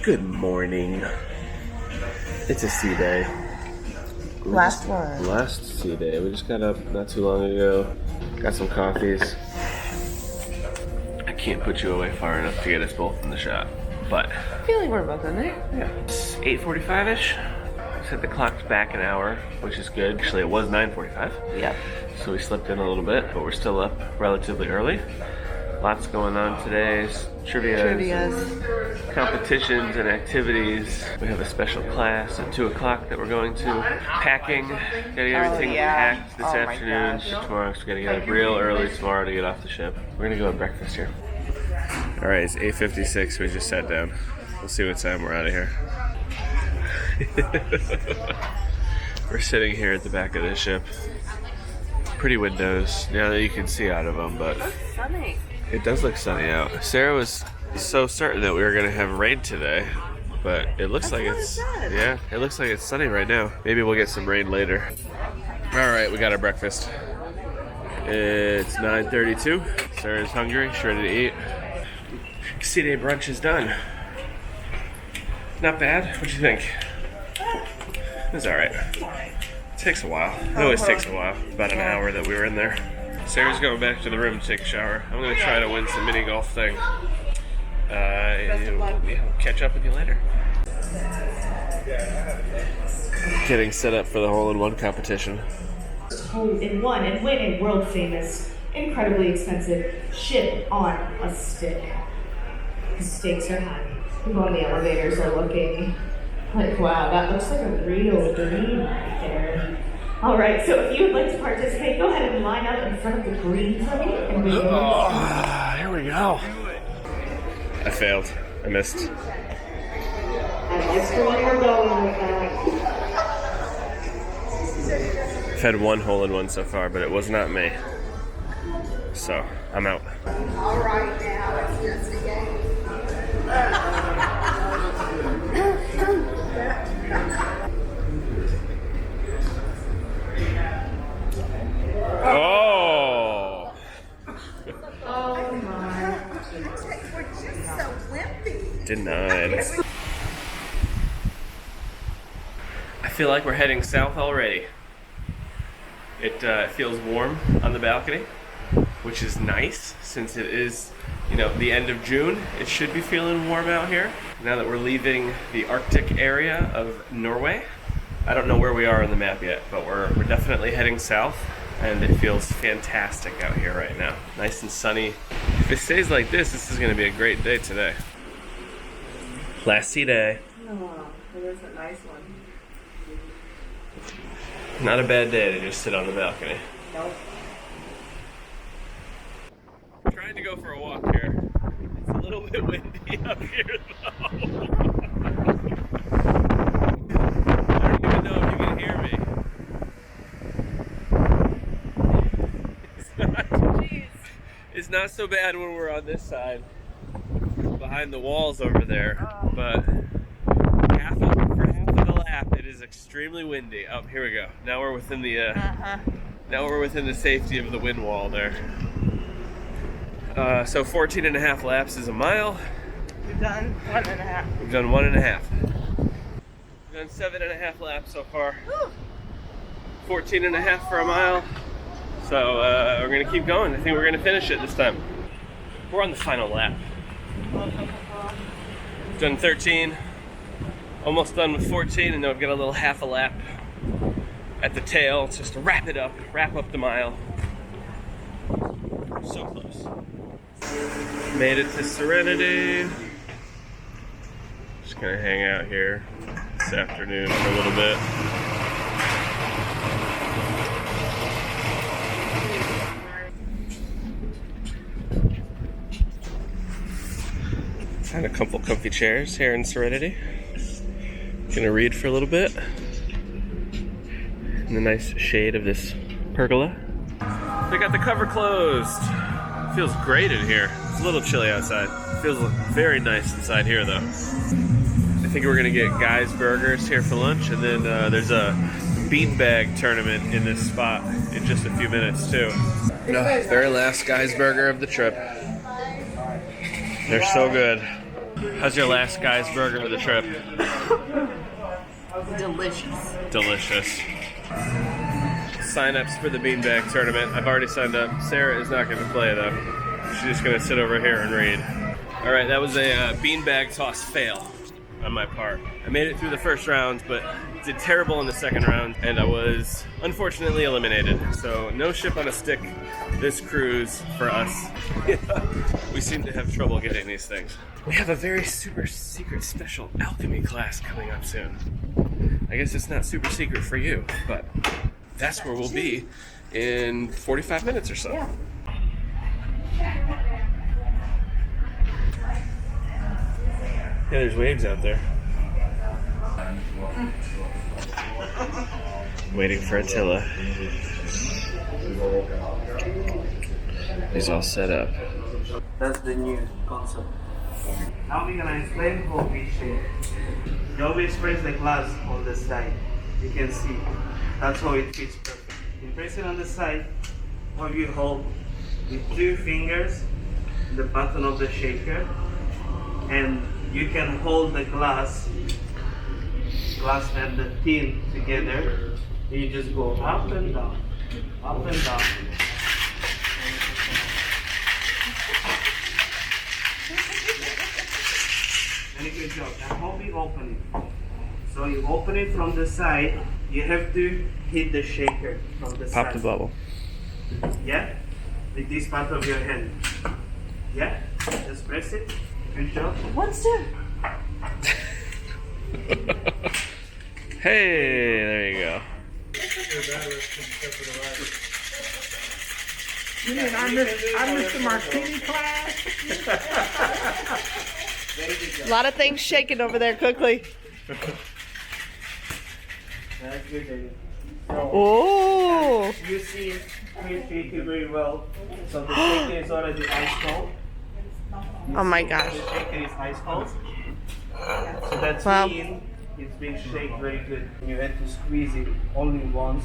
Good morning. It's a sea day. Last one. Last sea day. We just got up not too long ago. Got some coffees. I can't put you away far enough to get us both in the shot, but I feel like we're both in there. yeah. It's 8:45-ish. Set the clock back an hour, which is good. Actually, it was 9:45. Yep. So we slept in a little bit, but we're still up relatively early. Lots going on today. Trivias. Competitions and activities. We have a special class at 2 o'clock that we're going to. Packing. Gotta get everything packed this afternoon. Tomorrow, so we gotta get up real early tomorrow to get off the ship. We're gonna go have breakfast here. Alright, it's 8:56. We just sat down. We'll see what time we're out of here. We're sitting here at the back of the ship. Pretty windows. Now that you can see out of them, but Sunny. it does look sunny out. Sarah was so certain that we were gonna have rain today, but it looks like it's it looks like it's sunny right now. Maybe we'll get some rain later. All right, we got our breakfast. It's 9:32. Sarah's hungry. She's ready to eat. Sea day brunch is done. Not bad. What do you think? It's all right. Takes a while. It always takes a while. About an hour that we were in there. Sarah's going back to the room to take a shower. I'm going to try to win some mini golf thing. Catch up with you later. Getting set up for the hole-in-one competition. Hole-in-one and win a world-famous, incredibly expensive ship on a stick. The stakes are high. People on the elevators are looking like, wow, that looks like a real dream right there. All right, so if you would like to participate, go ahead and line up in front of the green for me. And we Here we go. I failed. I missed. And that's the one we're going with that. I've had one hole-in-one so far, but it was not me. So, I'm out. All right, now it's just a game. Oh! Oh my. We're just so wimpy. Denied. I feel like we're heading south already. It feels warm on the balcony, which is nice since it is, the end of June. It should be feeling warm out here. Now that we're leaving the Arctic area of Norway. I don't know where we are on the map yet, but we're definitely heading south, and it feels fantastic out here right now. Nice and sunny. If it stays like this is gonna be a great day today. Last sea day. Oh, it is a nice one. Not a bad day to just sit on the balcony. Nope. Trying to go for a walk here. It's a little bit windy up here though. I don't even know if you can hear me. It's not so bad when we're on this side, behind the walls over there, but for half of the lap, it is extremely windy. Oh, here we go. Now we're within the now we're within the safety of the wind wall there. So 14 and a half laps is a mile. We've done 1.5. We've done 1.5. We've done 7.5 laps so far. Whew. 14 and a half for a mile. So we're gonna keep going. I think we're gonna finish it this time. We're on the final lap. We've done 13, almost done with 14, and then we've got a little half a lap at the tail just to wrap up the mile. So close. Made it to Serenity. Just gonna hang out here this afternoon for a little bit. Found a couple comfy chairs here in Serenity. Gonna read for a little bit in the nice shade of this pergola. They got the cover closed. Feels great in here. It's a little chilly outside. Feels very nice inside here though. I think we're gonna get Guy's Burgers here for lunch, and then there's a beanbag tournament in this spot in just a few minutes too. The very last Guy's Burger of the trip. They're so good. How's your last guy's burger of the trip? Delicious. Delicious. Sign-ups for the beanbag tournament. I've already signed up. Sarah is not going to play though. She's just going to sit over here and read. All right, that was a beanbag toss fail on my part. I made it through the first round, but did terrible in the second round, and I was unfortunately eliminated. So no ship on a stick this cruise for us. We seem to have trouble getting these things. We have a very super secret special alchemy class coming up soon. I guess it's not super secret for you, but that's where we'll be in 45 minutes or so. Yeah. Yeah, there's waves out there. Waiting for Attila. He's all set up. That's the new concept. Now we're gonna explain how we shape. You always press the glass on the side. You can see. That's how it fits perfect. You press it on the side, or you hold with 2 fingers the button of the shaker, and you can hold the glass and the tin together. You just go up and down, up and down. Very good job. Now how we open it? So you open it from the side. You have to hit the shaker from the side. Pop the bubble. Yeah? With this part of your hand. Yeah? Just press it. Good job. One step. Hey, there you go. You mean I missed the martini class? A lot of things shaking over there quickly. That's good, David. Oh. You see it shaking very well. So the shaker is already ice cold. Oh my gosh. The shaker is ice cold. So that's Wow. mean it's being shaken very good. You have to squeeze it only once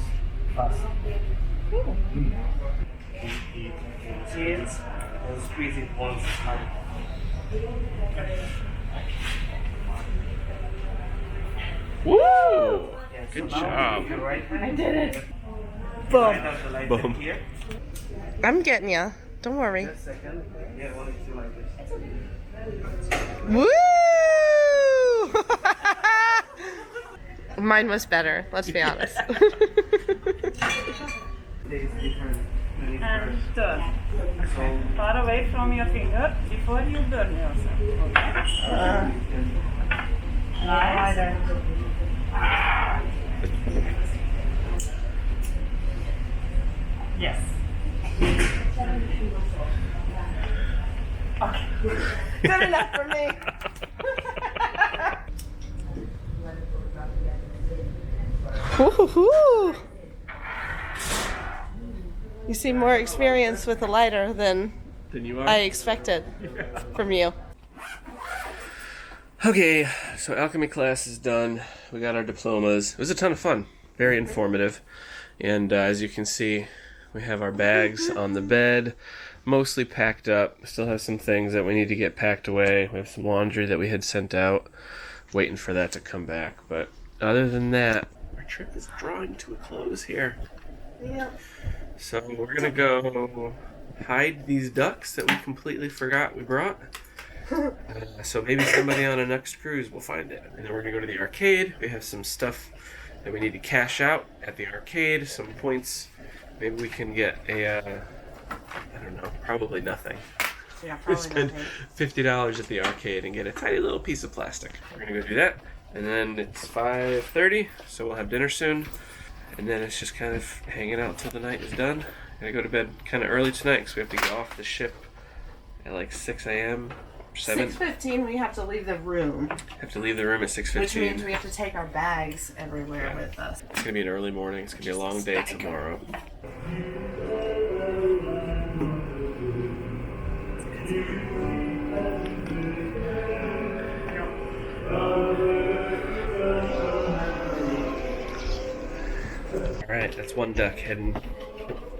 fast. Cheers and squeeze it once hard. Woo! Yeah, Good so now job. with your right hand, I did it. you light up the light Boom. here. I'm getting ya. Don't worry. Just a second. Yeah, only 2 like this. Woo! Mine was better, let's be honest. There is different. And turn. So Far away from your finger before you burn yourself. Okay? Nice. Yes. Okay. Good enough for me. Woo-hoo-hoo. You seem more experienced with the lighter than Then you are. I expected from you. Okay, so alchemy class is done. We got our diplomas. It was a ton of fun. Very informative. And as you can see, we have our bags on the bed, mostly packed up. We still have some things that we need to get packed away. We have some laundry that we had sent out, waiting for that to come back. But other than that, our trip is drawing to a close here. Yep. So we're gonna go hide these ducks that we completely forgot we brought. So maybe somebody on a next cruise will find it. And then we're gonna go to the arcade. We have some stuff that we need to cash out at the arcade, some points. Maybe we can get a, I don't know, probably nothing. Yeah, We probably spend nothing. $50 at the arcade and get a tiny little piece of plastic. We're gonna go do that. And then it's 5:30, so we'll have dinner soon. And then it's just kind of hanging out till the night is done. Gonna go to bed kind of early tonight because we have to get off the ship at like 6 a.m. 7. 6:15, we have to leave the room, Have to leave the room at which 6:15. means we have to take our bags everywhere with us. It's gonna be an early morning. It's gonna be a long day tomorrow. Alright, that's one duck heading.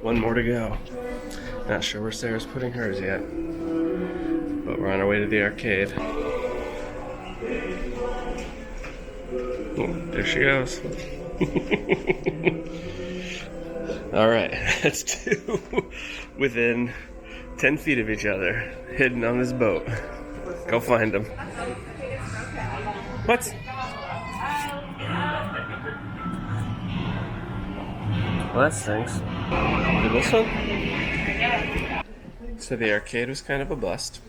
One more to go. Not sure where Sarah's putting hers yet. But we're on our way to the arcade. Oh, there she goes. All right, that's two within 10 feet of each other, hidden on this boat. Go find them. What? Well, that stinks. And this one? So the arcade was kind of a bust.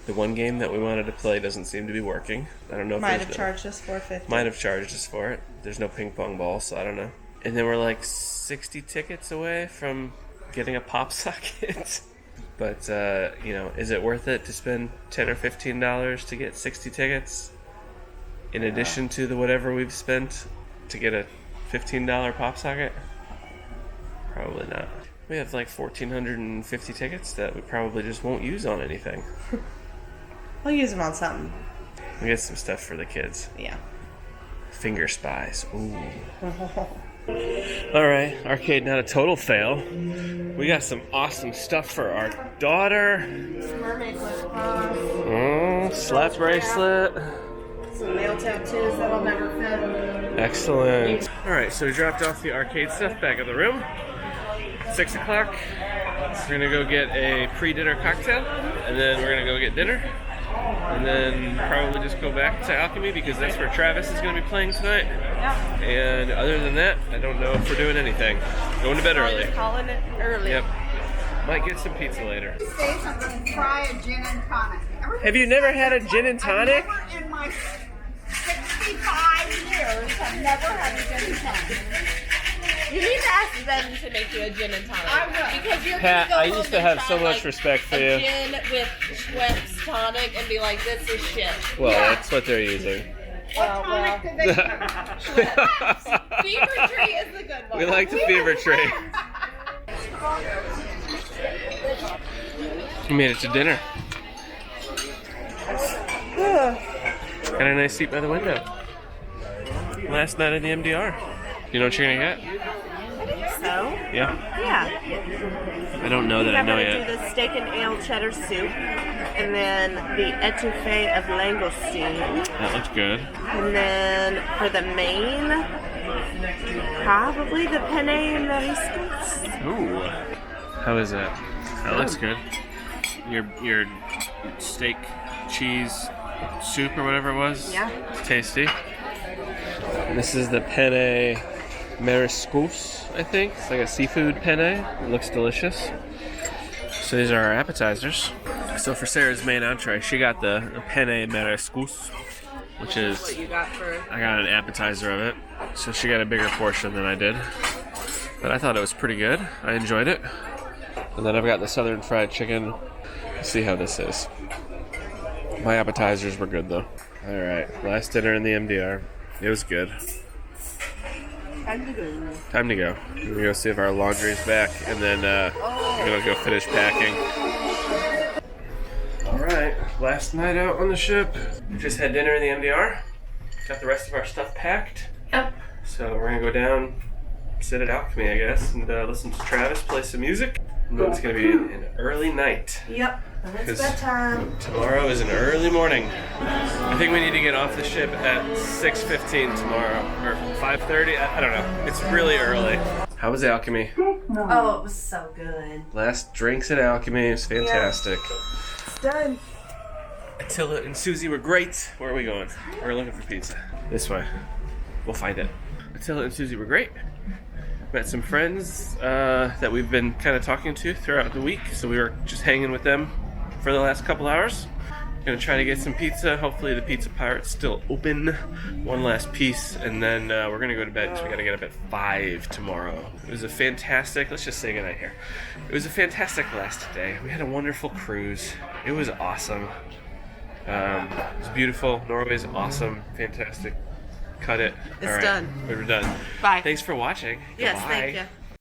The one game that we wanted to play doesn't seem to be working. I don't know if Might there's have charged us $4.50. Might have charged us for it. There's no ping pong ball, so I don't know. And then we're like 60 tickets away from getting a pop socket. But, you know, is it worth it to spend $10 or $15 to get 60 tickets? In addition to the whatever we've spent to get a $15 pop socket? Probably not. We have like 1,450 tickets that we probably just won't use on anything. We'll use them on something. We get some stuff for the kids. Yeah. Finger spies. Ooh. Alright, arcade not a total fail. We got some awesome stuff for our daughter. Mermaid lip gloss. Oh, slap bracelet. Some nail tattoos that'll never fit. Excellent. Alright, so we dropped off the arcade stuff back at the room. 6 o'clock. We're gonna go get a pre-dinner cocktail, and then we're gonna go get dinner, and then probably just go back to Alchemy because that's where Travis is gonna be playing tonight. Yeah. And other than that, I don't know if we're doing anything. Going to bed early. Just calling it early. Yep. Might get some pizza later. These days I'm going to try a gin and tonic. Have you never had a gin and tonic? I've never in my 65 years, I've never had a gin and tonic. You need to ask them to make you a gin and tonic. I will. Because you're Pat, gonna go I home used to and have try, so much like, respect for a you. gin with Schweppes tonic and be like, this is shit. Well, that's what they're using. What tonic do they Fever Tree is the good one. We like the fever tree. We made it to dinner. Got a nice seat by the window. Last night at the MDR. You know what you're gonna get? So? Yeah. Yeah. I don't know that I I'm know going to yet. do the steak and ale cheddar soup, and then the etouffee of langoustine, That looks good. and then for the main, probably the penne mariscos. Ooh. How is that? That looks good. Your steak cheese soup or whatever it was. Yeah. It's tasty. And this is the penne mariscos, I think. It's like a seafood penne. It looks delicious. So these are our appetizers. So for Sarah's main entree, she got the penne mariscos, which is, What you got for? I got an appetizer of it. So she got a bigger portion than I did. But I thought it was pretty good. I enjoyed it. And then I've got the southern fried chicken. Let's see how this is. My appetizers were good though. Alright, last dinner in the MDR. It was good. Time to go. Time to go. We're gonna go see if our laundry's back, and then we're gonna go finish packing. Alright, last night out on the ship. Just had dinner in the MDR. Got the rest of our stuff packed. Yep. So we're gonna go down, sit at Alchemy, I guess, and listen to Travis play some music. And then it's gonna be an early night. Yep. And it's 'Cause bedtime. Tomorrow is an early morning. I think we need to get off the ship at 6:15 tomorrow, or 5:30. I don't know. It's really early. How was Alchemy? Oh, it was so good. Last drinks at Alchemy. It was fantastic. It's done. Attila and Susie were great. Where are we going? We're looking for pizza. This way. We'll find it. Attila and Susie were great. Met some friends that we've been kind of talking to throughout the week, so we were just hanging with them for the last couple hours. Gonna try to get some pizza. Hopefully the Pizza Pirate's still open. One last piece, and then we're gonna go to bed because we gotta get up at 5 tomorrow. It was a fantastic, let's just say goodnight here. It was a fantastic last day. We had a wonderful cruise. It was awesome. It was beautiful. Norway's awesome, fantastic. Cut it. It's All right, done. we're done. Bye. Thanks for watching. Yes, Goodbye. thank you.